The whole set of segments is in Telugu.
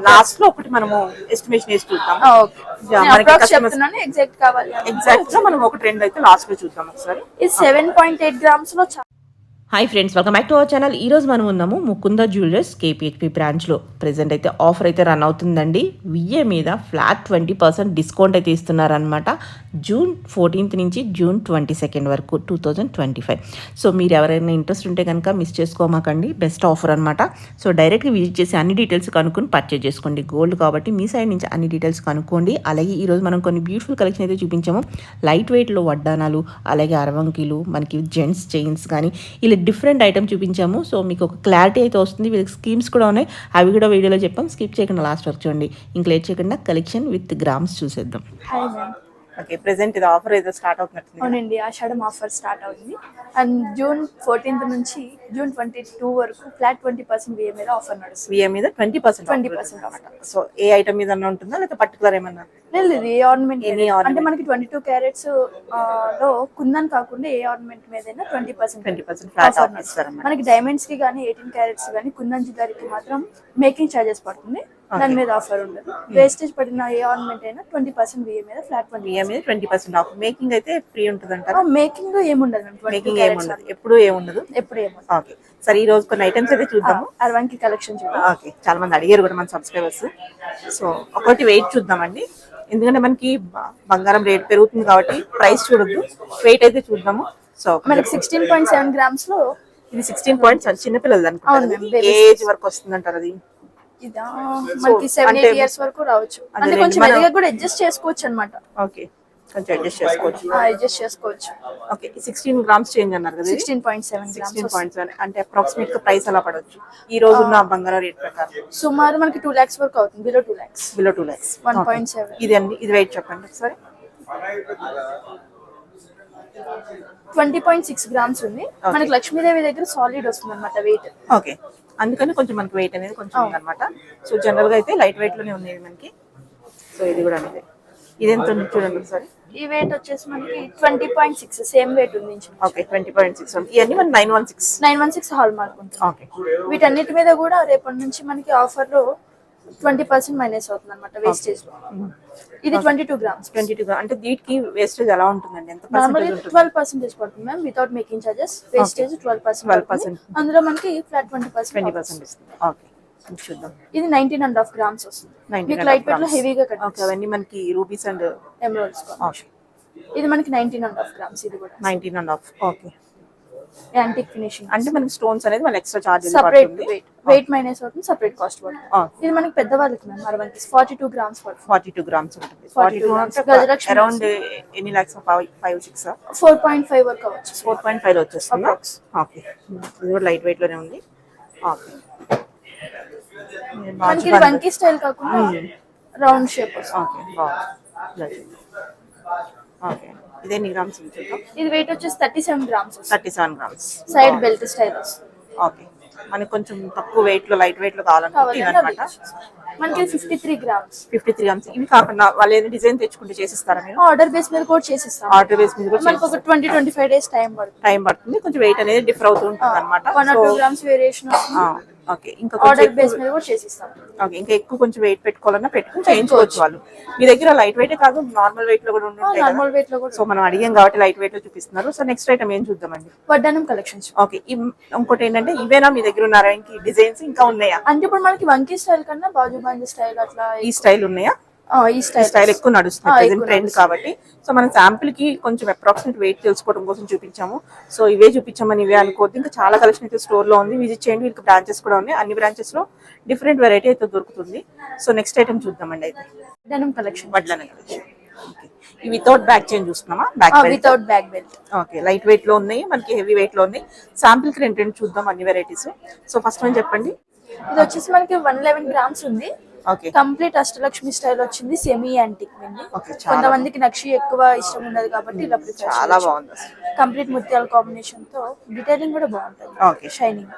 లాస్ట్ లో ఒకటి మనము ఎస్టిమేషన్ వేసి చూద్దాం. ఎగ్జాక్ట్ గా మనం ఒకటి రెండు అయితే లాస్ట్ లో చూద్దాం ఒకసారి. 7.8 grams లో. Hi friends, welcome back to our channel. ఈరోజు మనం ఉన్నాము ముకుంద జ్యువెలర్స్ కేపీహెచ్పి బ్రాంచ్లో. ప్రెజెంట్ అయితే ఆఫర్ అయితే రన్ అవుతుందండి. విఏ మీద ఫ్లాట్ 20% డిస్కౌంట్ అయితే ఇస్తున్నారనమాట. జూన్ 14th నుంచి జూన్ 22nd వరకు 2025. సో మీరు ఎవరైనా ఇంట్రెస్ట్ ఉంటే కనుక మిస్ చేసుకోమాకండి. బెస్ట్ ఆఫర్ అనమాట. సో డైరెక్ట్గా విజిట్ చేసి అన్ని డీటెయిల్స్ కనుక్కొని పర్చేజ్ చేసుకోండి. గోల్డ్ కాబట్టి మీ సైడ్ నుంచి అన్ని డీటెయిల్స్ కనుక్కోండి. అలాగే ఈరోజు మనం కొన్ని బ్యూటిఫుల్ కలెక్షన్ అయితే చూపించాము. లైట్ వెయిట్లో వడ్డానాలు, అలాగే అరవంకీలు, మనకి జెంట్స్ చైన్స్ కానీ ఇలా డిఫరెంట్ ఐటమ్ చూపించాము. సో మీకు ఒక క్లారిటీ అయితే వస్తుంది. వీళ్ళకి స్కీమ్స్ కూడా ఉన్నాయి, అవి కూడా వీడియోలో చెప్పాం. స్కిప్ చేయకుండా లాస్ట్ వరకు చూడండి. ఇంకా లేట్ చేయకుండా కలెక్షన్ విత్ గ్రామ్స్ చూసేద్దాం. ఓకే, ప్రెజెంట్ ఇది ఆఫర్ ఏదో స్టార్ట్ అవుతుంది. అవునండి, ఆషాఢం ఆఫర్ స్టార్ట్ అవుతుంది. అండ్ జూన్ 14th నుంచి జూన్ 22 వరకు ఫ్లాట్ 20% విఏ మీద ఆఫర్ నడుస్తుంది. విఏ మీద 20% ఆఫర్. సో ఏ ఐటమ్ మీద ఉంటుందా లేదా పర్టికులర్ ఏమన్నా? లేదు, ఏ ఆర్నమెంట్ అంటే మనకి 22 carats లో కుందన్ కాకుండా ఏ ఆర్నమెంట్ మీదైనా 20% ఫ్లాట్ ఆఫర్ ఇస్తారు. మనకి డైమండ్స్ కి కానీ 18 carats కానీ కుందన్ జ్యువెలరీకి మాత్రం మేకింగ్ చార్జెస్ పడుతుంది, దాని మీద ఆఫర్ ఉండదు. వేస్టేజ్ పడిన ఏ ఆర్నమెంట్ అయినా 20% విఏ మీద ఫ్లాట్ 20% ఆఫర్. మేకింగ్ అయితే ఫ్రీ ఉంటుంది అంటారా? మేకింగ్ ఏముండదు, మేకింగ్ ఏముండదు, ఎప్పుడు ఏముండదు. ఓకే, సరే ఈ రోజు కొన్ని ఐటమ్స్ అయితే చూద్దాము. అరవంకి కలెక్షన్ చూద్దాం. ఓకే, చాలా మంది అడిగారు కూడా మన సబ్స్క్రైబర్స్. సో ఒకటి వెయిట్ చూద్దామండి, ఎందుకంటే మనకి బంగారం రేట్ పెరుగుతుంది కాబట్టి ప్రైస్ చూడొద్దు, వెయిట్ అయితే చూద్దాము. సో మనకి 16.7 grams లో ఇది 16.7 చిన్నపిల్లలు అనుకుంటా. ఏజ్ వరకు వస్తుంది అంటారు అది? ఇదా మనకి 7-8 years వరకు రావచ్చు. అంటే కొంచెం మెల్లగా కూడా అడ్జస్ట్ చేసుకోవచ్చు అన్నమాట. ఓకే, కొంచెం అడ్జస్ట్ చేసుకోవచ్చు. ఓకే, 16 grams చేంజ్ అన్నారు కదా? 16.7 అంటే అప్రాక్సిమేట్ గా ప్రైస్ ఎలా పడవచ్చు ఈ రోజు ఉన్న బంగారం రేట్ ప్రకారం? సుమారు మనకి 2 lakhs వరకు అవుతుంది. Below 2 lakhs 1.7. ఇది అండి, ఇది వెయిట్ చెప్పండి ఒకసారి. 20.6 grams ఉంది. మనకి లక్ష్మీదేవి దగ్గర సాలిడ్ వస్తుంది అన్నమాట వెయిట్. ఓకే, అందుకని కొంచెం మనకి వెయిట్ అనేది కొంచెం ఉందన్నమాట. సో జనరల్ గా అయితే లైట్ వెయిట్ లోనే ఉంది మనకి. సో ఇది కూడా అంతే. ఇది ఎంత ఉంది చూడండి ఒకసారి. ఈ వెయిట్ వచ్చేసి మనకి 20.6 సేమ్ వెయిట్ ఉంది. ఓకే, 20.6 ఉంది. ఇవన్నీ మన 916 హాల్ మార్క్ ఉంటుంది. ఓకే, వీటన్నిటి మీద కూడా రేపటి నుంచి మనకి ఆఫర్ లో 20% మైనస్ అవుతుంది అన్నమాట వేస్టేజ్ లో. ఇది 22 grams. 22 అంటే దీనికి వేస్టేజ్ ఎలా ఉంటుందండి? ఎంత నార్మల్లీ 12% పడుతుంది ma'am, without making charges. Wastage 12%. అందులో మనకి ఫ్లాట్ 20% ఇస్తుంది. ఓకే, చూద్దాం. ఇది 19.5 grams వస్తుంది. మీకు లైట్ వెయిట్ లో హెవీగా కట్. ఓకే, అవన్నీ మనకి రూబీస్ అండ్ ఎమరాల్డ్స్. ఓకే, ఇది మనకి 19.5 grams. ఇది కూడా 19.5. ఓకే, యాంటిక్ ఫినిషింగ్ అంటే మనకి స్టోన్స్ అనేది మన extra charges separate wait minus అవుతుంది, సెపరేట్ కాస్ట్ పడుతుంది. ఇది మనకి పెద్దవాళ్ళకి మ్యామ్ 42 grams పడుతుంది. 42 grams ఉంటుంది. 42 అరౌండ్ ఎన్ని lakhs? 5-6 4.5 వరకు అవచ్చు. 4.5 లో వచ్చేస్తుంది. ఓకే, ఇది కూడా లైట్ వెయిట్ లోనే ఉంది. ఓకే, మనకి వంకీ స్టైల్ కాకుండా రౌండ్ షేప్ వస్తుంది. ఓకే, ఓకే, ఇది ఎన్ని గ్రామ్స్? ఇది వెయిట్ వచ్చేసి 37 grams. 37 grams. Side belt style వస్తుంది. ఓకే, మనకి కొంచెం తక్కువ వెయిట్ లో లైట్ వెయిట్ లో కావాలనుకుంటే ఇదన్నమాట. మనకి 53 grams. 53 grams. ఇవి కాకుండా వాళ్ళు ఏదైనా డిజైన్ తెచ్చుకుంటే చేసిస్తారా మీరు? ఆర్డర్ బేస్ మీద కూడా చేసిస్తాం. ఆర్డర్ బేస్ మీద కూడా మనకి ఒక 20-25 days టైం పడుతుంది. కొంచెం వెయిట్ అనేది డిఫర్ అవుతూ ఉంటుంది అన్నమాట. 1 or 2 grams వేరియేషన్ వస్తుంది. ఓకే, ఇంకా ఆర్డర్ బేస్ మీద కూడా చేసిస్తాం. ఓకే, ఇంకా ఎక్కువ కొంచెం వెయిట్ పెట్టుకోవాలన్నా పెట్టుకుని చేయించుకోవచ్చు వాళ్ళు. మీ దగ్గర లైట్ వెయిట్ కాదు, నార్మల్ వెయిట్ లో కూడా ఉంటుంది. నార్మల్ వెయిట్ లో కూడా. సో మనం అడిగాం కాబట్టి లైట్ వెయిట్ లో చూపిస్తున్నారు. సో నెక్స్ట్ ఐటమ్ ఏం చూద్దామండి? వడ్డానం కలెక్షన్స్. ఓకే, ఇంకోటి ఏంటంటే ఇవేనా మీ దగ్గర ఉన్నారా? ఇంక డిజైన్స్ ఇంకా ఉన్నాయా? అంటే ఇప్పుడు మనకి వంకీ స్టైల్ కన్నా బాజుబాంజీ స్టైల్ అట్లా ఈ స్టైల్ ఉన్నాయా? ఈ స్టైల్ ఎక్కువ నడుస్తుంది ప్రెజెంట్ ట్రెండ్ కాబట్టి. సో మనం శాంపుల్ కి కొంచెం అప్రాక్సిమేట్ వెయిట్ తెలుసుకోవడం కోసం చూపించాము. సో ఇవే చూపించామని ఇవే అనుకోవద్దు, ఇంకా చాలా కలెక్షన్ అయితే స్టోర్ లో ఉంది. విజిట్ చేయండి, వీళ్ళకి బ్రాంచెస్ కూడా ఉన్నాయి. అన్ని బ్రాంచెస్ లో డిఫరెంట్ వెరైటీ అయితే దొరుకుతుంది. సో నెక్స్ట్ ఐటమ్ చూద్దామండి. అయితే వడ్డానం కలెక్షన్. ఈ వితౌట్ బ్యాక్ చైన్ చూస్తున్నామా? Without back belt. Okay, light weight లో ఉన్నాయి, మనకి హెవీ వెయిట్ లో ఉన్నాయి. శాంపుల్ కి రెండు చూద్దాం అన్ని వెరైటీస్. సో ఫస్ట్ వన్ చెప్పండి. ఇది వచ్చేసి మనకి 111 grams ఉంది. ఓకే, కంప్లీట్ అష్టలక్ష్మి స్టైల్ వచ్చింది. సెమీ యాంటిక్ అండి. కొంతమందికి నక్షి ఎక్కువ ఇష్టం ఉండదు కాబట్టి ఇలా ప్రిఫర్. చాలా బాగుంది. కంప్లీట్ ముత్యాల కాంబినేషన్ తో డీటెయిలింగ్ కూడా బాగుంటుంది. Okay, shining.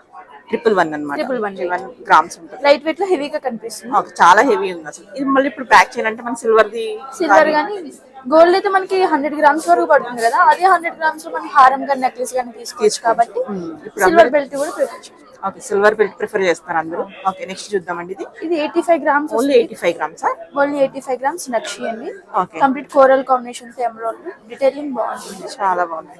111 అన్నమాట. 111 grams ఉంటుంది. లైట్ వెయిట్ లో హెవీగా కనిపిస్తుంది. ఓకే, చాలా హెవీ ఉంది అసలు. ఇది మళ్ళీ ఇప్పుడు బ్యాక్ చైన్ అంటే మన సిల్వర్ గానీ గోల్డ్ అయితే మనకి 100 grams వరకు పడుతుంది కదా. అదే 100 grams లో మనకి హారం గానీ నెక్లెస్ గానీ తీసుకోవచ్చు కాబట్టి సిల్వర్ బెల్ట్ కూడా ప్రిఫర్ చేయొచ్చు. ఓకే, సిల్వర్ బెల్ట్ ప్రిఫర్ చేస్తారు అందరూ. ఓకే, నెక్స్ట్ చూద్దామండి. ఇది 85 grams only 85 grams. Only 85 grams నక్షి అండి. ఓకే, కంప్లీట్ కోరల్ కాంబినేషన్ తో ఎమరాల్డ్ డీటెయిలింగ్ బాగుంటుంది, చాలా బాగుంది.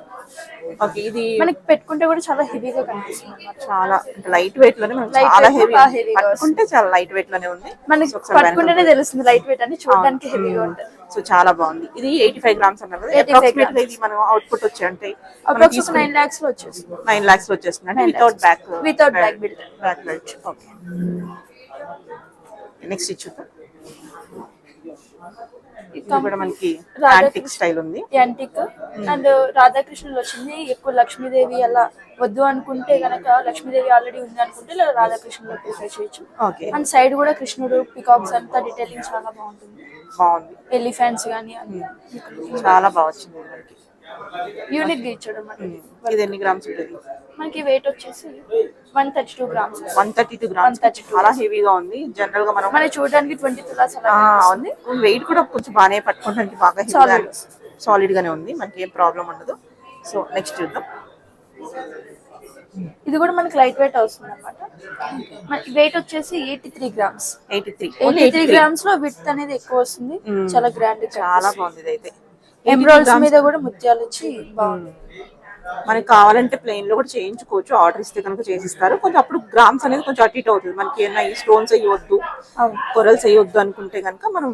ఓకే, ఇది మనకి పెట్టుకుంటే కూడా చాలా హెవీగా కనిపిస్తుంది అన్నమాట. చాలా లైట్ వెయిట్ లోనే మనకి Light చాలా weight లో హెవీ బాగా heavy-గా పట్టుకుంటే చాలా లైట్ వెయిట్ లోనే ఉంది. మనకి So, ఒకసారి పట్టుకుంటేనే తెలుస్తుంది లైట్ వెయిట్ అని, చూడడానికి హెవీగా ఉంటుంది. సో చాలా బాగుంది. ఇది 85 గ్రామ్స్ అన్నారు కదా. 85 అప్రాక్సిమేట్ గా ఇది మనం అవుట్పుట్ వచ్చే అంటే అప్రాక్సిమేట్ 9 lakhs లో వచ్చేస్తుంది. 9 lakhs లో వచ్చేస్తుంది అంటే without back back built. Back belt. Okay, next చూద్దాం. ఇది కూడా మనకి యాంటిక్ స్టైల్ ఉంది. యాంటిక్ అండ్ రాధాకృష్ణులు వచ్చింది. ఎక్కువ లక్ష్మీదేవి అలా వద్దు అనుకుంటే గనక, లక్ష్మీదేవి ఆల్రెడీ ఉంది అనుకుంటే ఇలా రాధాకృష్ణులు ప్రిఫర్ చేయొచ్చు. ఓకే, అండ్ సైడ్ కూడా కృష్ణుడు, పికాక్స్ అంతా డీటెయిలింగ్ చాలా బాగుంటుంది. బాగుంది. ఎలిఫెంట్స్ కానీ చాలా బాగా వచ్చింది మనకి. యూనిక్ గా ఇచ్చాడు మనకి. ఇది ఎన్ని గ్రామ్స్ ఉంటుంది? మనకి వెయిట్ వచ్చేసి 132 గ్రామ్స్. 132 గ్రామ్స్, చాలా హెవీగా ఉంది. జనరల్ గా మనం చూడడానికి 20 తులాస్ అలా ఉంది. వెయిట్ కూడా కొంచెం బాగానే పట్టుకోవడానికి బాగా సాలిడ్ గానే ఉంది, మనకి ఏం ప్రాబ్లం ఉండదు. సో నెక్స్ట్ చూద్దాం. ఇది కూడా మనకి లైట్ వెయిట్ అవుతుంది అనమాట. మనకి వెయిట్ వచ్చేసి 83 గ్రామ్స్. 83 గ్రామ్స్ లో విడ్త్ అనేది ఎక్కువ వస్తుంది, చాలా గ్రాండ్, చాలా బాగుంది. ఇది అయితే ఎమరాల్డ్స్ మీద కూడా ముత్యాలు వచ్చి బాగుంది. మనకి కావాలంటే ప్లెయిన్ లో కూడా చేయించుకోవచ్చు, ఆర్డర్ ఇస్తే కనుక చేసిస్తారు. కొంచెం అప్పుడు గ్రామ్స్ అనేది కొంచెం అటు ఇటు అవుతుంది. మనకి ఏమైనా ఈ స్టోన్స్ అయ్యొద్దు, కొరల్స్ అయ్యొద్దు అనుకుంటే కనుక మనం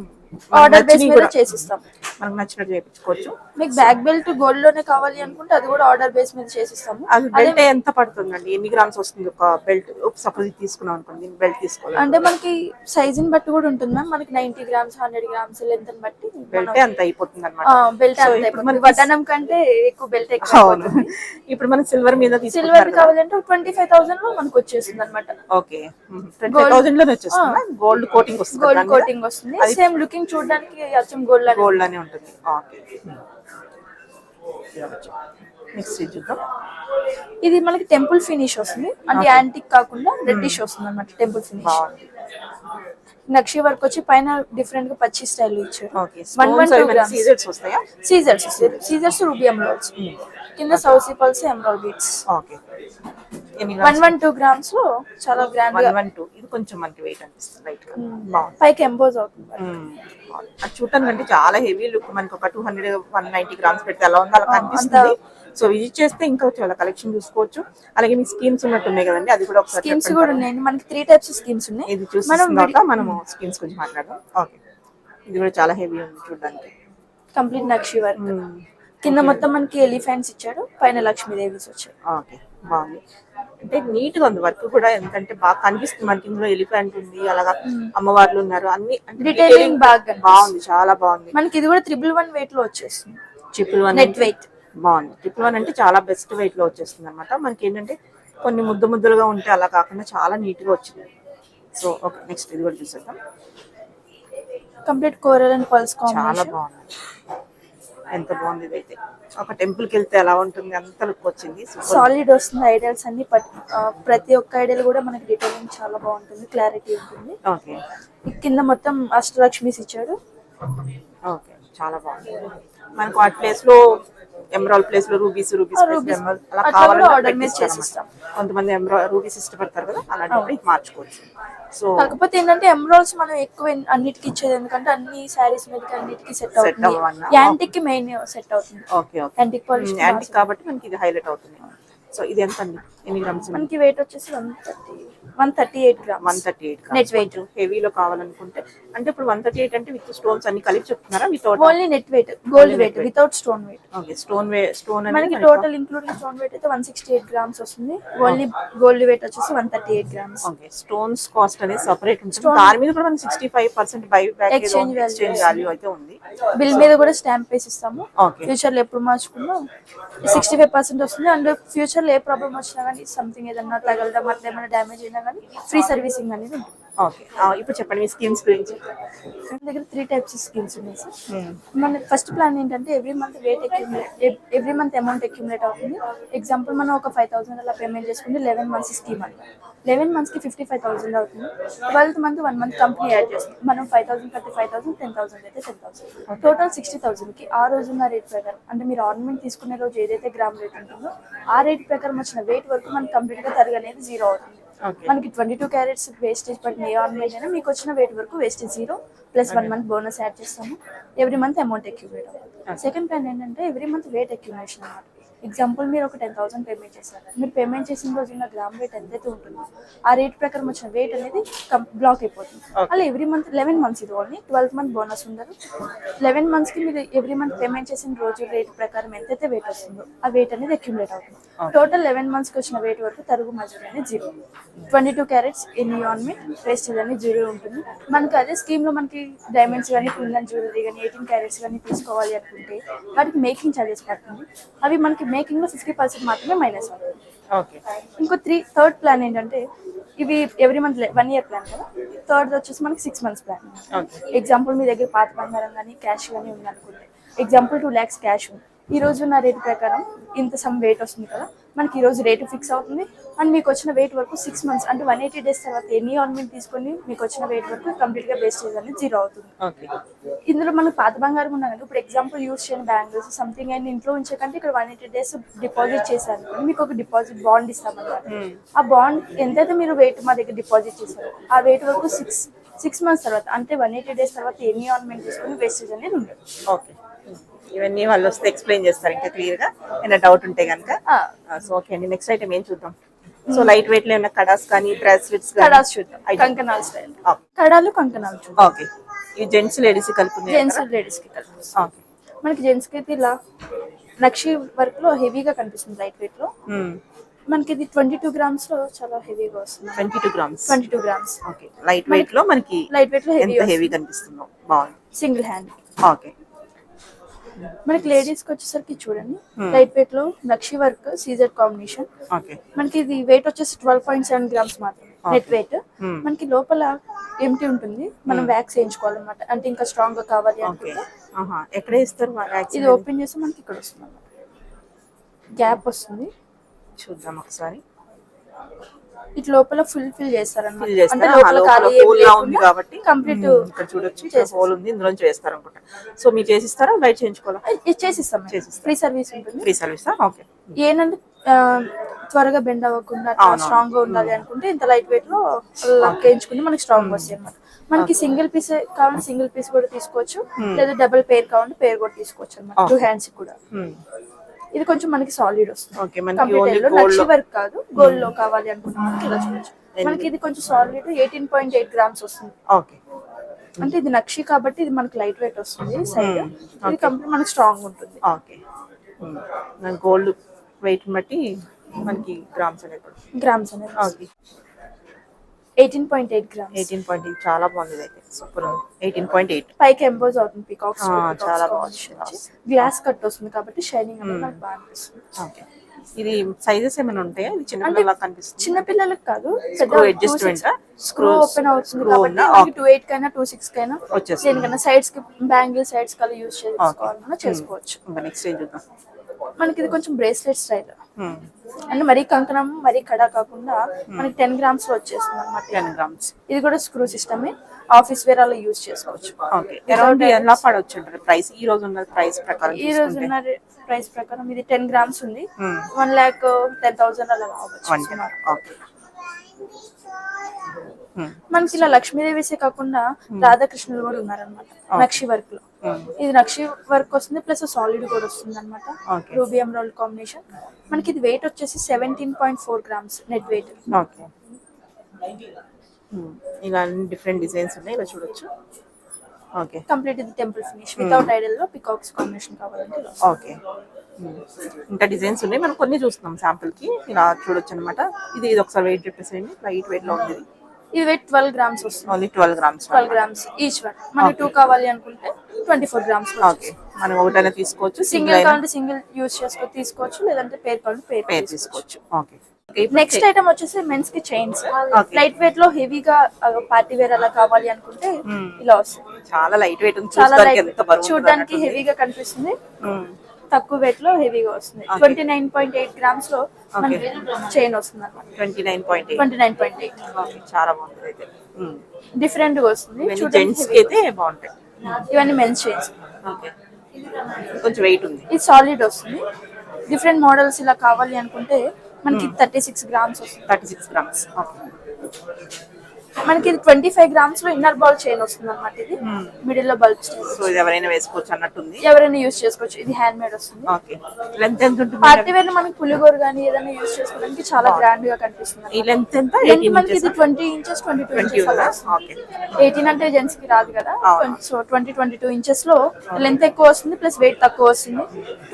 ఆర్డర్ బేస్ మీద చేసిస్తాం, మనకు నచ్చినట్టు చేయించుకోవచ్చు. మీకు బ్యాక్ బెల్ట్ గోల్డ్ లోనే కావాలి అనుకుంటే అది కూడా ఆర్డర్ బేస్ మీద చేసిస్తాము. అది బెల్ట్ ఎంత పడుతుందండి? ఎన్ని గ్రామ్స్ వస్తుంది ఒక బెల్ట్? సపోజ్ తీసుకున్నాం అనుకోండి, బెల్ట్ తీసుకోవాలి అంటే మనకి సైజ్ ని బట్టి కూడా ఉంటుంది మ్యామ్. మనకి 90 గ్రామ్స్ 100 గ్రామ్స్ లెంత్ ని బట్టి బెల్ట్ అంత అయిపోతుంది అనమాట. బెల్ట్ అంత అయిపోతుంది. వడ్డానం కంటే ఎక్కువ బెల్ట్ ఎక్కువ. ఇప్పుడు మనం సిల్వర్ మీద సిల్వర్ కావాలంటే 25,000 లో మనకు వచ్చేస్తుంది అనమాట. ఓకే, 25,000 లోనే వచ్చేస్తుంది. గోల్డ్ కోటింగ్ వస్తుంది, గోల్డ్ కోటింగ్ వస్తుంది. సేమ్ లుకింగ్ చూడడానికి అచ్చం గోల్డ్ అని ఉంటుంది. ఓకే, నెక్స్ట్ చూద్దాం. ఇది మనకి టెంపుల్ ఫినిష్ వస్తుంది, అంటే యాంటిక్ కాకుండా రెడ్డిష్ వస్తుంది అనమాట. టెంపుల్ ఫినిష్ నక్షి వర్క్ వచ్చి పైన డిఫరెంట్ గా పచ్చి స్టైల్ ఇచ్చారు. 112 గ్రామ్స్. సీజర్స్ రూబీ ఎమరాల్డ్స్, కింద సౌసీ pearls emerald beads. Okay, 112 grams లో చాలా గ్రాండ్ గా. 112 ఇది కొంచెం మనకి వెయిట్ అనిపిస్తుంది, లైట్ గా బాగుంది. పైకి ఎంబోజ్ అవుతుంది. అది చూడటానికి అంటే చాలా హెవీ లుక్. మనకి ఒక 200-190 గ్రామ్స్ పెడితే ఎలా ఉందో అలా కనిపిస్తుంది. సో విజిట్ చేస్తే ఇంకా చాలా కలెక్షన్ చూసుకోవచ్చు. అలాగే మీ స్కీమ్స్ ఉన్నట్టున్నాయి కదండి, అది కూడా ఒకసారి స్కీమ్స్ కూడా ఉన్నాయండి. మనకి 3 టైప్స్ స్కీమ్స్ ఉన్నాయి. ఇది చూసిన మనము స్కీమ్స్ గురించి మాట్లాడదాం. ఓకే, ఇది కూడా చాలా హెవీ ఉంది చూడడానికి. కంప్లీట్ నక్షి వర్క్, కింద మొత్తం మనకి ఎలిఫెంట్స్ ఇచ్చాడు, పైన లక్ష్మీదేవిస్ వచ్చాడు. ఓకే, బాగుంది. అంటే నీట్ గా ఉంది వర్క్ కూడా, ఎందుకంటే బాగా కనిపిస్తుంది మనకి. ఇందులో ఎలిఫెంట్ ఉంది, అలాగా అమ్మవార్లు ఉన్నారు, అన్ని డీటెయిలింగ్ బాగా బాగుంది, చాలా బాగుంది. మనకి ఇది కూడా 111 వెయిట్ లో వచ్చేస్తుంది. 111 నెట్ వెయిట్ బాగుంది. 111 అంటే చాలా బెస్ట్ వెయిట్ లో వచ్చేస్తుంది అనమాట. మనకి ఏంటంటే కొన్ని ముద్దలుగా ఉంటే అలా కాకుండా చాలా నీట్ గా వచ్చింది. సో ఓకే, నెక్స్ట్ ఇది కూడా చూసేద్దాం. కంప్లీట్ కోరల్ అండ్ పల్స్ చాలా కాంబినేషన్. బాగుంది, ఎంత బాగుంది. ఇదైతే ఒక టెంపుల్ కి వెళ్తే ఎలా ఉంటుంది అంత లుక్ వచ్చింది. సాలిడ్ వస్తుంది. ఐడియల్స్ అన్ని ప్రతి ఒక్క ఐడియల్ కూడా మనకి డీటెయిలింగ్ చాలా బాగుంటుంది, క్లారిటీ ఉంటుంది. ఓకే, కింద మొత్తం అష్టలక్ష్మిస్ ఇచ్చాడు. ఓకే, చాలా బాగుంది. మనకు ఆ ప్లేస్ లో ఎమరాల్డ్ ప్లేస్ లో రూబీస్ అలా కావాలంటే ఆర్డర్ మీద చేసిస్తాం. కొంతమంది రూబీస్ ఇష్టపడతారు కదా, అలాంటి మార్చుకోవచ్చు. సో కాకపోతే ఏంటంటే ఎమరాల్డ్స్ మనం ఎక్కువ అన్నిటికి ఇచ్చేది, ఎందుకంటే అన్ని సారీస్ మీదకి అన్నిటికి సెట్ అవుతుంది. యాంటిక్ కి మెయిన్ సెట్ అవుతుంది. ఓకే, యాంటిక్ పాలిష్ యాంటిక్ కాబట్టి మనకి ఇది హైలైట్ అవుతుంది. సో ఇది ఎంత అండి? ఎన్ని గ్రామ్స్? మనకి వెయిట్ వచ్చేసి 138 గ్రామ్స్. 138 net weight. హెవీలో కావాలనుకుంటే అంటే ఇప్పుడు 138 అంటే విత్ స్టోన్స్ అన్ని కలిపి చెప్తున్నారా? Without only net weight, gold weight without stone wait. Okay, stone మనకి టోటల్ ఇంక్లూడింగ్ స్టోన్ వెయిట్ అయితే 168 గ్రామ్స్ వస్తుంది. ఓన్లీ గోల్డ్ వెయిట్ వచ్చేసి 138 గ్రామ్స్. ఓకే, స్టోన్స్ కాస్ట్ అనేది సెపరేట్ ఉంటుంది. దాని మీద కూడా మనకి 65% బై బ్యాక్ ఎక్స్చేంజ్ వాల్యూ అయితే ఉంది. బిల్ మీద కూడా స్టాంప్ వేసి ఇస్తాము. ఓకే, ఫ్యూచర్ లో ఎప్పుడు మార్చుకున్నా 65% వస్తుంది. అండ్ ఫ్యూచర్ లో ఏ ప్రాబ్లం వచ్చినా కానీ, సంథింగ్ ఏదన్నా తగలడం అట్లా ఏమైనా డ్యామేజ్ అయినా కానీ ఫ్రీ సర్వీసింగ్ అనేది ఉంటుంది. ఓకే, ఇప్పుడు చెప్పండి మీ స్కీమ్స్ గురించి. మన దగ్గర 3 టైప్స్ స్కీమ్స్ ఉన్నాయి సార్. మన ఫస్ట్ ప్లాన్ ఏంటంటే ఎవ్రీ మంత్ అమౌంట్ అక్యుములేట్ అవుతుంది. ఎగ్జాంపుల్ మనం ఒక 5,000 అలా పేమెంట్ చేసుకుంటే 11 మంత్స్ స్కీమ్ అంటే 11 మంత్స్ కి 55,000 అవుతుంది. 12th month 1 month company add చేస్తుంది. మనం 5,000 కట్టి 5,000, 10,000 అయితే 10,000, టోటల్ 60,000 కి ఆ రోజున్న రేట్ ప్రకారం, అంటే మీరు ఆర్నమెంట్ తీసుకునే రోజు ఏదైతే గ్రామ్ రేట్ ఉంటుందో ఆ రేట్ ప్రకారం వచ్చిన వెయిట్ వరకు మనకి కంప్లీట్ గా తరుగు అనేది 0 అవుతుంది. Okay. మనకి 22 క్యారెట్స్ వేస్టేజ్ పడిన ఏ ఆర్నమెంట్ అయినా మీకు వచ్చిన వెయిట్ వరకు wastage 0 plus 1 month bonus add చేస్తాము. ఎవ్రీ మంత్ అమౌంట్ అక్యుములేట్ అవుతుంది. సెకండ్ ప్లాన్ ఏంటంటే ఎవ్రీ మంత్ వెయిట్ అక్యుములేషన్ అన్నమాట. ఎగ్జాంపుల్ మీరు ఒక 10,000 పేమెంట్ చేస్తారు. మీరు పేమెంట్ చేసిన రోజు ఉన్న గ్రామ్ వెయిట్ ఎంతైతే ఉంటుందో ఆ రేట్ ప్రకారం వచ్చిన వెయిట్ అనేది బ్లాక్ అయిపోతుంది. అలా ఎవ్రీ మంత్ 11 మంత్స్ ఇది ఓన్లీ 12 మంత్ బోనస్ ఉండదు. 11 మంత్స్ కి మీరు ఎవ్రీ మంత్ పేమెంట్ చేసిన రోజు రేట్ ప్రకారం ఎంతైతే వెయిట్ వస్తుందో ఆ వెయిట్ అనేది అక్యుములేట్ అవుతుంది. టోటల్ 11 మంత్స్ కి వచ్చిన వెయిట్ వరకు తరుగు మజూరీ అనేది 0. 22 క్యారెట్స్ ఎనీ ఆర్నమెంట్ వేస్టేజ్ అనేది 0 ఉంటుంది. మనకి అదే స్కీమ్ లో మనకి డైమండ్స్ కానీ కుందన్ జ్యువెలరీ కానీ 18 క్యారెట్స్ కానీ తీసుకోవాలి అనుకుంటే వాటికి మేకింగ్ ఛార్జెస్ పడుతుంది. అవి మనకి మేకింగ్ లో 50% మాత్రమే మైనస్ అవుతుంది. ఓకే. ఇంకో థర్డ్ ప్లాన్ ఏంటంటే ఇవి ఎవ్రీ మంత్ 1 ఇయర్ ప్లాన్ కదా. థర్డ్ వచ్చేసి మనకి 6 months ప్లాన్. ఎగ్జాంపుల్ మీ దగ్గర పాత బంగారం కానీ క్యాష్ కానీ ఉంది అనుకుంటే ఎగ్జాంపుల్ 2 lakhs క్యాష్ ఉంది. ఈ రోజు ఉన్న రేట్ ప్రకారం ఇంత సమ్ వెయిట్ వస్తుంది కదా, మనకి ఈ రోజు రేటు ఫిక్స్ అవుతుంది. అండ్ మీకు వచ్చిన వెయిట్ వరకు 6 months అంటే 180 days తర్వాత ఎనీ ఆర్నమెంట్ తీసుకొని మీకు వచ్చిన వెయిట్ వరకు కంప్లీట్ గా వేస్టేజ్ అనేది 0 అవుతుంది. ఇందులో మనకు పాత బంగారం ఉన్నది ఇప్పుడు ఎగ్జాంపుల్ యూస్ చేయని బ్యాంగిల్స్ సంథింగ్ అయినా ఇంట్లో ఉంచే కంటే ఇక్కడ 180 days డిపాజిట్ చేశారు మీకు ఒక డిపాజిట్ బాండ్ ఇస్తామన్నమాట. ఆ బాండ్ ఎంతైతే మీరు వెయిట్ మా దగ్గర డిపాజిట్ చేశారో ఆ వెయిట్ వరకు 6 months తర్వాత అంటే 180 days తర్వాత ఎనీ ఆర్నమెంట్ తీసుకొని వేస్టేజ్ అనేది ఉండదు. ఓకే. ఇవన్నీ వాళ్ళు వస్తే ఎక్స్ప్లెయిన్ చేస్తారు ఇంకా క్లియర్ గా, ఏమైనా డౌట్ ఉంటే కనుక. సో ఓకే అండి, నెక్స్ట్ ఐటమ్ ఏం చూద్దాం. సో లైట్ వెయిట్ లో ఏమైనా కడాస్ కానీ బ్రాస్లెట్స్ కడాస్ చూద్దాం. కంకణాల స్టైల్ కడాలు కంకణాలు చూద్దాం. ఓకే. ఇవి జెంట్స్ లేడీస్ కలిపి జెంట్స్ లేడీస్ కి కలిపి. ఓకే. మనకి జెంట్స్ కి అయితే ఇలా నక్షి వర్క్ లో హెవీగా కనిపిస్తుంది లైట్ వెయిట్ లో. మనకి ఇది 22 grams లో చాలా హెవీగా వస్తుంది. 22 grams. 22 grams. Okay. Light weight లో మనకి లైట్ వెయిట్ లో ఎంత హెవీ కనిపిస్తుందో బాగుంది. Single hand. ఓకే. మనకి లేడీస్ కి వచ్చేసరికి చూడండి లైట్ వెయిట్ లో నక్షి వర్క్ సీజెడ్ కాంబినేషన్. ఓకే. మనకి ఇది వెయిట్ వచ్చేసి 12.7 grams మాత్రమే నెట్ వెయిట్. మనకి లోపల ఎంటీ ఉంటుంది, మనం వ్యాక్స్ వేయించుకోవాలన్నమాట. అంటే ఇంకా స్ట్రాంగ్ గా కావాలి అనుకుంటే ఎక్కడ ఇస్తారు వ్యాక్స్? ఇది ఓపెన్ చేస్తే మనకి ఇక్కడ వస్తుంది అన్నమాట, గ్యాప్ వస్తుంది. చూద్దాం ఒకసారి. ఇట్ లోపల ఫిల్ చేస్తారన్నమాట. అంటే లోపల ఖాళీ ఉంది కాబట్టి కంప్లీట్ ఇక్కడ చూడొచ్చు, ఇక్కడ హోల్ ఉంది, ఇందులో చేస్తారు అనుకుంటా. సో మీరు చేసిస్తారా బయట చేయించుకోవాలా? చేసిస్తాం, ఫ్రీ సర్వీస్ ఉంటుంది. Free service. ఓకే. ఏంటంటే త్వరగా బెండ్ అవ్వకుండా స్ట్రాంగ్ గా ఉండాలి అనుకుంటే ఇంత లైట్ వెయిట్ లో వేయించుకుంటే మనకి స్ట్రాంగ్ వస్తాయి అన్నమాట. మనకి సింగిల్ పీస్ కావాలి సింగిల్ పీస్ కూడా తీసుకోవచ్చు, లేదా డబుల్ పేర్ కావాలంటే పేర్ కూడా తీసుకోవచ్చు అన్నమాట. 2 hands కూడా. ఇది కొంచెం మనకి సాలిడ్ వస్తుంది. నక్షి వర్క్ కాదు, గోల్డ్ లో కావాలి అనుకుంటున్నాం ఇలా చూడొచ్చు. మనకి ఇది కొంచెం సాలిడ్ 18.8 grams వస్తుంది. ఓకే. అంటే ఇది నక్షి కాబట్టి ఇది మనకి లైట్ వెయిట్ వస్తుంది సైడ్. ఇది కంప్లీట్ మనకి స్ట్రాంగ్ ఉంటుంది. ఓకే. గోల్డ్ వెయిట్ బట్టి మనకి గ్రామ్స్ అనేది. ఓకే. 18.8 grams. 18.8 చాలా బాగుంది అయితే. సూపర్ ఉంది. 18.8 పైకి ఎంబోజ్ అవుతుంది పికాక్స్. చాలా బాగుంది. గ్లాస్ కట్ వస్తుంది కాబట్టి షైనింగ్ అనేది మనకు బాగా అనిపిస్తుంది. ఓకే. ఇది సైజెస్ ఏమైనా ఉంటాయా? ఇది చిన్న పిల్లలకు కనిపిస్తుంది. చిన్న పిల్లలకు కాదు, స్క్రూ అడ్జస్ట్మెంట్ స్క్రూ ఓపెన్ అవుతుంది కాబట్టి 28 కైనా 26 కైనా దేనికైనా సైడ్స్ కి బ్యాంగిల్ సైడ్స్ కల్లా యూజ్ చేసుకోవాలన్నా చేసుకోవచ్చు. నెక్స్ట్ ఏం చూద్దాం. మనకి ఇది కొంచెం బ్రేస్లెట్ స్టైల్. అంటే మరీ కంకణం మరీ కడా కాకుండా మనకి 10 grams లో వచ్చేస్తుంది అన్నమాట. 10 grams. ఇది కూడా స్క్రూ సిస్టమే, ఆఫీస్ వేర్ అలా యూజ్ చేసుకోవచ్చు. ఓకే. అరౌండ్ ఎలా పడవచ్చు అంటారు ప్రైస్? ఈ రోజు ఉన్న ప్రైస్ ప్రకారం ఈ రోజు ఉన్న ప్రైస్ ప్రకారం ఇది 10 grams ఉంది, 1,10,000 అలా రావచ్చు. ఓకే. మనకి ఇలా లక్ష్మీదేవిసే కాకుండా రాధాకృష్ణులు కూడా ఉన్నారనమాట నక్షి వర్క్ లో. ఇది నక్షి వర్క్ వస్తుంది ప్లస్ సాలిడ్ కూడా వస్తుంది అనమాట. Ruby emerald combination. మనకి ఇది వెయిట్ వచ్చేసి 17.4 grams నెట్ వెయిట్. ఓకే. ఇలా డిఫరెంట్ డిజైన్స్ ఉన్నాయి, ఇలా చూడొచ్చు. ఓకే. కంప్లీట్ ఇది టెంపుల్ ఫినిష్ వితౌట్ ఐడల్ లో పికాక్స్ కాంబినేషన్ కావాలంటే. ఓకే. ఇంకా డిజైన్స్ ఉన్నాయి, మనం కొన్ని చూస్తున్నాం శాంపుల్ కి. ఇలా చూడొచ్చు అనమాట. ఇది ఒకసారి వెయిట్ చెప్పేసేయండి. లైట్ వెయిట్ లో ఉంది. ఇది వెయిట్ 12 grams వస్తుంది. Only 12 grams. 12 grams each one. మనకి 2 కావాలి అనుకుంటే 24 grams. ఓకే. మనం ఒకటైనా తీసుకోవచ్చు, సింగిల్ కావాలంటే సింగిల్ యూజ్ చేసుకో తీసుకోవచ్చు, లేదంటే పేర్ కావాలంటే పేర్ తీసుకోవచ్చు. ఓకే. నెక్స్ట్ ఐటమ్ వచ్చేసి మెన్స్ కి చైన్స్. లైట్ వెయిట్ లో హెవీగా పార్టీ వేర్ అలా కావాలి అనుకుంటే ఇలా వస్తుంది. చాలా లైట్ వెయిట్ ఉంది, చాలా చూడడానికి హెవీగా కనిపిస్తుంది, తక్కువ వెయిట్ లో హెవీగా వస్తుంది. 29.8 grams లో మనకి చైన్ వస్తుంది అన్నమాట. 29.8. ఓకే. చాలా బాగుంది అయితే. డిఫరెంట్ గా వస్తుంది. జెంట్స్ కి అయితే బాగుంటాయి ఇవన్నీ మెన్స్ చైన్స్. ఓకే. కొంచెం వెయిట్ ఉంది. ఇది సాలిడ్ వస్తుంది. డిఫరెంట్ మోడల్స్ ఇలా కావాలి అనుకుంటే మనకి 36 గ్రామ్స్ వస్తుంది. 36 గ్రామ్స్. ఓకే. మనకి ఇది 25 గ్రామ్స్ లో ఇన్నర్ బాల్ చైన్ వస్తుంది అనమాట. ఇది మిడిల్ లో బల్బ్ స్టైల్. సో ఇది ఎవరైనా వేసుకోవచ్చు అన్నట్టుంది. ఎవరైనా యూస్ చేసుకోవచ్చు. ఇది హ్యాండ్ మేడ్ వస్తుంది. ఓకే. లెంత్ ఎంత ఉంటుంది? పార్టీ వేర్ మనకి పులిగోరు గానీ ఏదైనా యూస్ చేసుకోవడానికి చాలా గ్రాండ్ గా కనిపిస్తుంది. ఈ లెంత్ ఎంత? మనకి ఇది 20 ఇంచెస్ 22 ఇంచెస్. ఓకే. 18 అంటే జెంట్స్ కి రాదు కదా, సో 22 ఇంచెస్ లో లెంత్ ఎక్కువ వస్తుంది, ప్లస్ వెయిట్ తక్కువ వస్తుంది.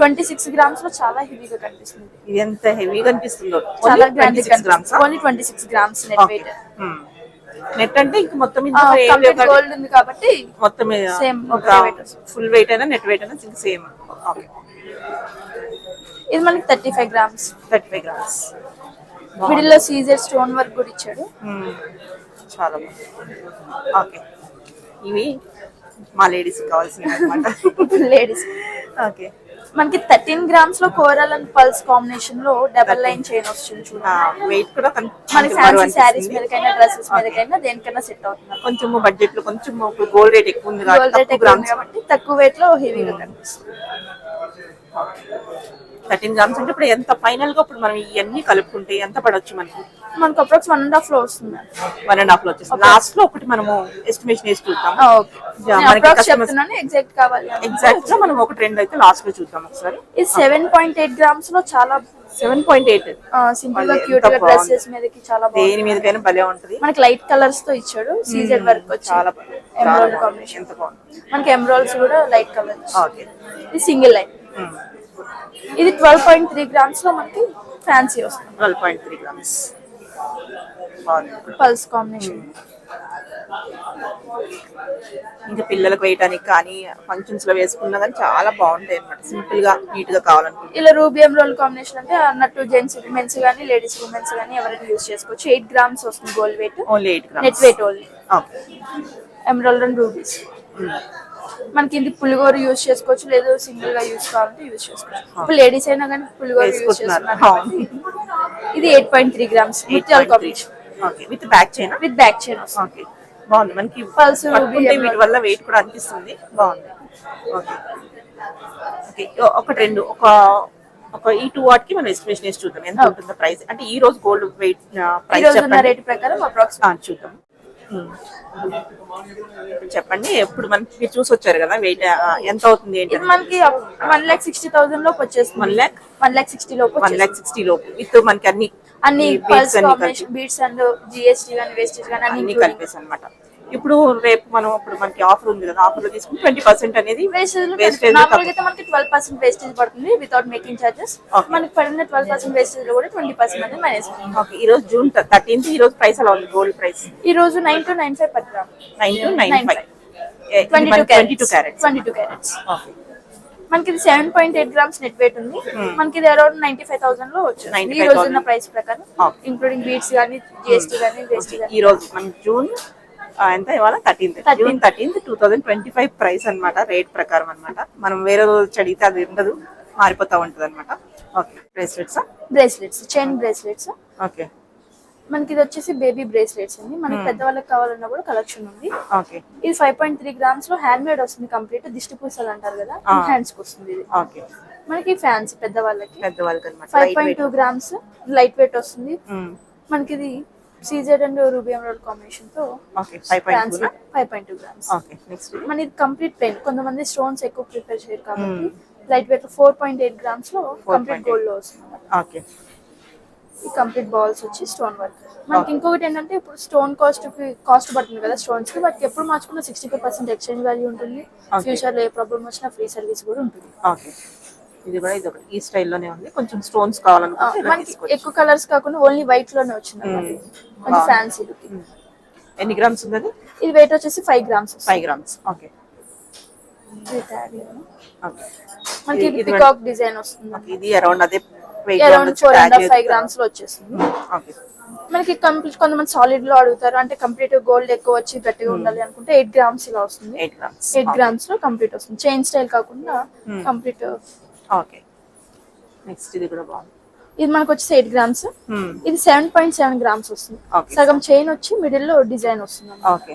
26 గ్రామ్స్ లో చాలా హెవీగా కనిపిస్తుంది. ఇది ఎంత హెవీగా కనిపిస్తుందో. చాలా గ్రాండ్ గా కనిపిస్తుంది. Only 26 grams net weight. Net అంటే ఇంక మొత్తం గోల్డ్ ఉంది కాబట్టి మొత్తం సేమ్ ఫుల్ వెయిట్ అయినా నెట్ వెయిట్ అయినా సేమ్. ఓకే. ఇది మనకి 35 గ్రామ్స్. 35 గ్రామ్స్. మిడిల్ లో సీజర్ స్టోన్ వర్క్ కూడా ఇచ్చాడు. చాలా బాగుంది. ఓకే. ఇవి మా లేడీస్ కావాల్సినవి అన్నమాట. లేడీస్. ఓకే. మనకి 13 గ్రామ్స్ లో కోరల్ అండ్ పల్స్ కాంబినేషన్ లో డబుల్ లైన్ చైన్ వస్తుంది చూడండి. వెయిట్ కూడా మనకి ఫ్యాన్సీ సారీస్ మీదకైనా డ్రెస్సెస్ మీదకైనా దేనికైనా సెట్ అవుతుంది. కొంచెం బడ్జెట్ లో కొంచెం గోల్డ్ రేట్ ఎక్కువ ఉంది గోల్డ్ రేట్ ఎక్కువ ఉంది కాబట్టి తక్కువ వెయిట్ లో హెవీగా కనిపిస్తుంది. 13 గ్రామ్స్ అంటే ఇప్పుడు ఎంత ఫైనల్ గా ఇప్పుడు మనం ఇవన్నీ కలుపుకుంటే ఎంత పడవచ్చు మనకి? మనకు అప్రాక్స్ 1.5 లో వస్తుంది. 1.5 లో వచ్చేస్తుంది. లాస్ట్ లో ఒకటి మనము ఎస్టిమేషన్ వేసి చూద్దాం. ఎగ్జాక్ట్ కావాలి ఎగ్జాక్ట్ గా మనం ఒకటి రెండు అయితే లాస్ట్ లో చూద్దాం ఒకసారి. ఇది 7.8 గ్రామ్స్ లో చాలా 7.8 సింపుల్ గా క్యూట్ గా డ్రెస్సెస్ మీదకి చాలా బాగుంది. దేని మీదకైనా భలే ఉంటది. మనకి లైట్ కలర్స్ తో ఇచ్చాడు. సీజర్ వర్క్ వచ్చి చాలా ఎమరాల్డ్ కాంబినేషన్. ఎంత బాగుంది. మనకి ఎమరాల్డ్స్ కూడా లైట్ కలర్. ఓకే. ఇది సింగిల్ లైన్. ఇది 12.3 గ్రామ్స్ లో మనకి ఫ్యాన్సీ వస్తుంది. 12.3 గ్రామ్స్. Pulse combination. ఇంకా పిల్లలకు వేయడానికి కానీ ఫంక్షన్స్ లో వేసుకున్నా కానీ చాలా బాగుంటాయి అన్నమాట. సింపుల్ గా నీట్ గా కావాలనుకుంటే ఇలా రూబీ ఎమరాల్డ్ కాంబినేషన్ అంటే అన్నట్టు జెంట్స్ మెన్స్ గానీ లేడీస్ ఉమెన్స్ గానీ ఎవరైనా యూస్ చేసుకోవచ్చు. 8 గ్రామ్స్ వస్తుంది gold weight. Only 8 grams net weight only. Okay. Emerald and rubies. మనకి ఇది పులిగోరు యూస్ చేసుకోవచ్చు, లేదు సింగిల్ గా యూస్ కావాలంటే యూస్ చేసుకోవచ్చు. ఇప్పుడు లేడీస్ అయినా కానీ పులిగోరు యూస్ చేస్తున్నారు. ఇది 8.3 గ్రామ్స్ ముత్యాల combination. Okay. With back chain. With back chain. Okay. బాగుంది. మనకి పల్స్ వీటి వల్ల వెయిట్ కూడా అనిపిస్తుంది. బాగుంది. ఓకే. ఓకే. ఒకటి రెండు ఒక ఈ 2 వాటికి మనం ఎస్టిమేషన్ వేసి చూద్దాం ఎంత ఉంటుందో ప్రైస్. అంటే ఈ రోజు గోల్డ్ వెయిట్ ప్రైస్ చెప్పండి. రేట్ ప్రకారం అప్రాక్సిమేట్ చూద్దాం. చెప్పండి. ఎప్పుడు మనకి మీరు చూసి వచ్చారు కదా వెయిట్ ఎంత అవుతుంది ఏంటి? మనకి 1,60,000 లోపు వచ్చేస్తుంది. 1,60,000 లోపు. 1,60,000 లోపు విత్ మనకి అన్ని బీట్స్ అండ్ జిఎస్టీ గానీ వేస్టేజ్ గానీ అన్ని కలిపేసి అన్నమాట. ఇప్పుడు రేపు మనం ఇప్పుడు మనకి ఆఫర్ ఉంది కదా, ఆఫర్ లో తీసుకుని 20% అనేది వేస్టేజ్. నార్మల్ గా మనకి 12% వేస్టేజ్ పడుతుంది వితౌట్ మేకింగ్ చార్జెస్. మనకి పడిన 12% వేస్టేజ్ లో కూడా 20% అనేది మైనస్. ఓకే. ఈ రోజు జూన్ 13th. ఈ రోజు ప్రైస్ అలా ఉంది గోల్డ్ ప్రైస్. ఈ రోజు 9,295 per gram. 9,295. 22 క్యారెట్స్. ఓకే. మనకి ఇది 7.8 గ్రామ్స్ నెట్ వెయిట్ ఉంది. మనకి ఇది అరౌండ్ 95,000 లో వచ్చింది ఈ రోజు ఉన్న ప్రైస్ ప్రకారం, ఇంక్లూడింగ్ బీట్స్ గానీ జిఎస్టీ గానీ వేస్టేజ్. ఈ రోజు మన జూన్ ఎంత ఇవాళ 13th. జూన్ 13th 2025 ప్రైస్ అన్నమాట. రేట్ ప్రకారం అన్నమాట. మనం వేరే రోజు అడిగితే అది ఉండదు, మారిపోతా ఉంటది అనమాట. Okay. Bracelets chain bracelets. Okay. మనకి ఇది వచ్చేసి బేబీ బ్రేస్లెట్స్ అండి. మనకి పెద్దవాళ్ళకి కావాలన్నా కూడా కలెక్షన్ ఉంది. ఓకే. ఇది 5.3 గ్రామ్స్ లో హ్యాండ్ మేడ్ వస్తుంది. కంప్లీట్ దిష్టి పూసలు అంటారు కదా, హ్యాండ్స్ కి వస్తుంది ఇది. ఓకే. మనకి ఫ్యాన్సీ పెద్దవాళ్ళకి అన్నమాట. 5.2 గ్రామ్స్ లైట్ వెయిట్ వస్తుంది. మనకి ఇది CZ and ruby emerald combination తో 5.2 గ్రామ్స్. ఓకే. నెక్స్ట్ మన ఇది కంప్లీట్ ప్లెయిన్. కొంతమంది స్టోన్స్ ఎక్కువ ప్రిఫర్ చేయరు కాబట్టి లైట్ వెయిట్ 4.8 గ్రామ్స్ లో కంప్లీట్ గోల్డ్ లో వస్తుంది. ఓకే. ఈ కంప్లీట్ బాల్స్ వచ్చి స్టోన్ వర్క్. మనకి ఇంకొకటి ఏంటంటే ఇప్పుడు స్టోన్ కాస్ట్ పడుతుంది కదా స్టోన్స్ కి, వాటికి ఎప్పుడు మార్చుకున్న 65% ఎక్స్చేంజ్ వాల్యూ ఉంటుంది. ఫ్యూచర్ లో ఏ ప్రాబ్లం వచ్చినా ఫ్రీ సర్వీస్ కూడా ఉంటుంది. ఓకే. ఇది కూడా ఇది ఒకటి ఈ స్టైల్లోనే ఉంది. కొంచెం స్టోన్స్ కావాలనుకుంటే మనకి ఎక్కువ కలర్స్ కాకుండా ఓన్లీ వైట్ లోనే వచ్చింది. కొంచెం ఫ్యాన్సీ లుక్. ఎన్ని గ్రామ్స్ ఉంది? ఇది వెయిట్ వచ్చేసి 5 గ్రామ్స్. 5 గ్రామ్స్. ఓకే. మనకి ఇది పికాక్ డిజైన్ వస్తుంది. ఇది అరౌండ్ అదే వెయిట్ అరౌండ్ 4.5 గ్రామ్స్ లో వచ్చేస్తుంది. ఓకే. మనకి కంప్లీట్ కొంతమంది సాలిడ్ లో అడుగుతారు, అంటే కంప్లీట్ గోల్డ్ ఎక్కువ వచ్చి గట్టిగా ఉండాలి అనుకుంటే 8 గ్రామ్స్ ఇలా వస్తుంది. 8 గ్రామ్స్ లో కంప్లీట్ వస్తుంది. చైన్ స్టైల్ కాకుండా కంప్లీట్. ఓకే. నెక్స్ట్ ఇది కూడా బాగుంది. ఇది మనకు వచ్చి 8 గ్రామ్స్. ఇది 7.7 గ్రామ్స్ వస్తుంది. సగం చైన్ వచ్చి మిడిల్ లో డిజైన్ వస్తుంది. ఓకే.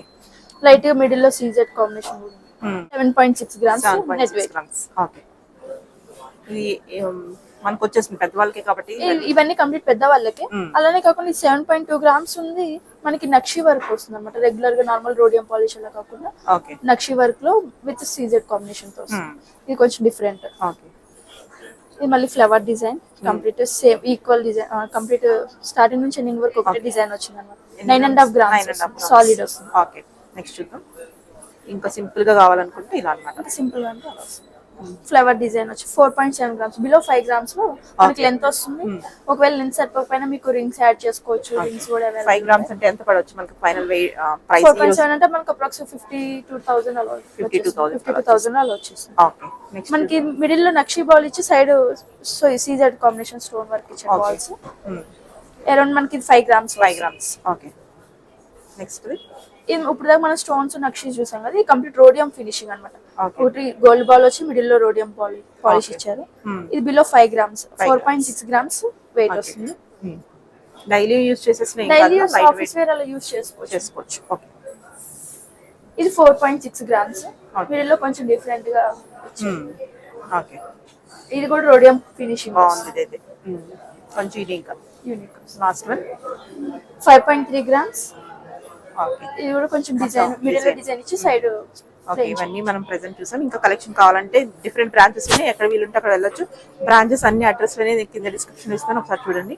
లైట్ గా మిడిల్ లో సీజెడ్ కాంబినేషన్ కూడా. 7.6 గ్రామ్స్ నెట్ వెయిట్. ఓకే. ఇది మనకు వచ్చేసింది పెద్దవాళ్ళకి కాబట్టి. ఇవన్నీ కంప్లీట్ పెద్ద వాళ్ళకి. అలానే కాకుండా 7.2 గ్రామ్స్ ఉంది మనకి నక్షి వర్క్ వస్తుంది అనమాట. రెగ్యులర్ గా నార్మల్ రోడియం పాలిష్ అలా కాకుండా ఓకే నక్షి వర్క్ లో విత్ సీజెడ్ కాంబినేషన్ తో వస్తుంది. ఇది కొంచెం డిఫరెంట్. ఓకే ఇది మళ్ళీ flower design complete same equal design complete starting నుంచి ఎండింగ్ వరకు ఒకటే డిజైన్ వచ్చింది అనమాట. 9.5 గ్రామ్స్ సాలిడ్ వస్తుంది. ఓకే నెక్స్ట్ చూద్దాం. ఇంకా సింపుల్ గా కావాలనుకుంటే ఇలా అన్నమాట. సింపుల్ గా అంటే ఫ్లవర్ డిజైన్ వచ్చి 4.7 గ్రామ్స్ బిలో 5 గ్రామ్స్ లో మనకి లెంత్ వస్తుంది. ఒకవేళ లెంత్ సరిపోకపోయినా మీకు రింగ్స్ యాడ్ చేసుకోవచ్చు. రింగ్స్ కూడా 5 గ్రామ్స్ అంటే ఎంత పడవచ్చు మనకి ఫైనల్ ప్రైస్? 4.7 అంటే మనకి అప్రాక్స్ 52,000 అలా 52,000 అలా వచ్చేస్తుంది. ఓకే నెక్స్ట్ మనకి మిడిల్ లో నక్షి బాల్ ఇచ్చి side CZ combination stone work ఇచ్చే బాల్స్ అరౌండ్ మనకి 5 గ్రామ్స్. ఓకే నెక్స్ట్ ఇప్పుడు దాకా మనం స్టోన్స్ నక్షి చూసాం కదా, ఇది కంప్లీట్ రోడియం ఫినిషింగ్ అనమాట. ఒకటి గోల్డ్ బాల్ వచ్చి మిడిల్ లో రోడియం పాలిష్ ఇచ్చారు. ఇది బిలో 5 గ్రామ్స్ 4.6 గ్రామ్స్ వెయిట్ వస్తుంది. డైలీ యూస్ చేసేసిన డైలీ ఆఫీస్ వేర్ అలా యూస్ చేసుకోవచ్చు. ఓకే ఇది 4.6 గ్రామ్స్ మిడిల్ లో కొంచెం డిఫరెంట్ గా ఓకే ఇది కూడా రోడియం ఫినిషింగ్ బాగుంది. ఇది కొంచెం unique. Last one 5.3 grams. Okay ఇది కూడా కొంచెం డిజైన్ మిడిల్ లో డిజైన్ ఇచ్చి సైడ్. ఓకే ఇవన్నీ మనం ప్రెజెంట్ చూసాం. ఇంకా కలెక్షన్ కావాలంటే డిఫరెంట్ బ్రాంచెస్ ఉన్నాయి, ఎక్కడ వీలుంటే అక్కడ వెళ్ళొచ్చు. బ్రాంచెస్ అన్ని అడ్రస్ అనేది కింద డిస్క్రిప్షన్ ఇస్తాను, ఒకసారి చూడండి.